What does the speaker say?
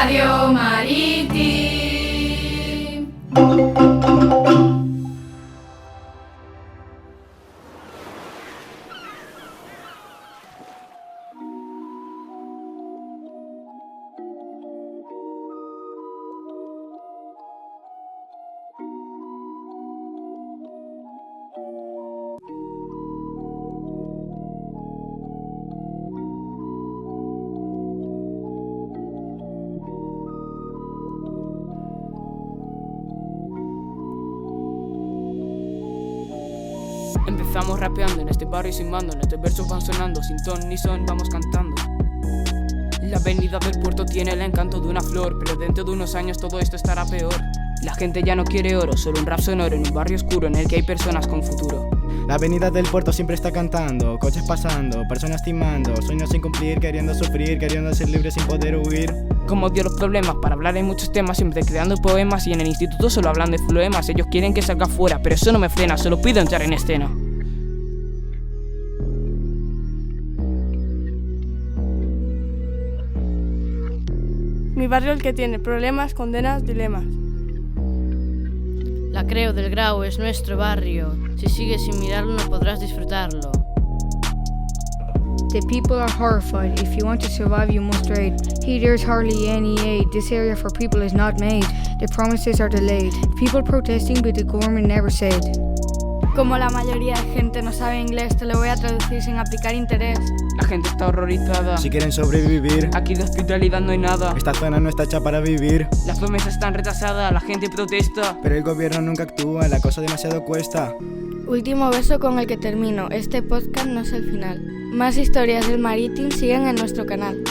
Radio Marítim. Empezamos rapeando en este barrio sin mando, nuestros versos van sonando, sin ton ni son, vamos cantando. La avenida del puerto tiene el encanto de una flor, pero dentro de unos años todo esto estará peor. La gente ya no quiere oro, solo un rap sonoro en un barrio oscuro en el que hay personas con futuro. La avenida del puerto siempre está cantando, coches pasando, personas timando, sueños sin cumplir, queriendo sufrir, queriendo ser libres sin poder huir. Como odio los problemas, para hablar hay muchos temas, siempre creando poemas y en el instituto solo hablan de floemas. Ellos quieren que salga fuera, pero eso no me frena, solo pido entrar en escena. Mi barrio el que tiene problemas, condenas, dilemas. La Creu del Grau es nuestro barrio. Si sigues sin mirarlo no podrás disfrutarlo. The people are horrified. If you want to survive, you must trade. Here there's hardly any aid. This area for people is not made. The promises are delayed. People protesting, but the government never said. Como la mayoría de gente no sabe inglés, te lo voy a traducir sin aplicar interés. La gente está horrorizada. Si quieren sobrevivir, Aquí de hospitalidad no hay nada. esta zona no está hecha para vivir. Las promesas están retrasadas, la gente protesta. Pero el gobierno nunca actúa, la cosa demasiado cuesta. Último verso con el que termino. Este podcast no es el final. Más historias del Marítim siguen en nuestro canal.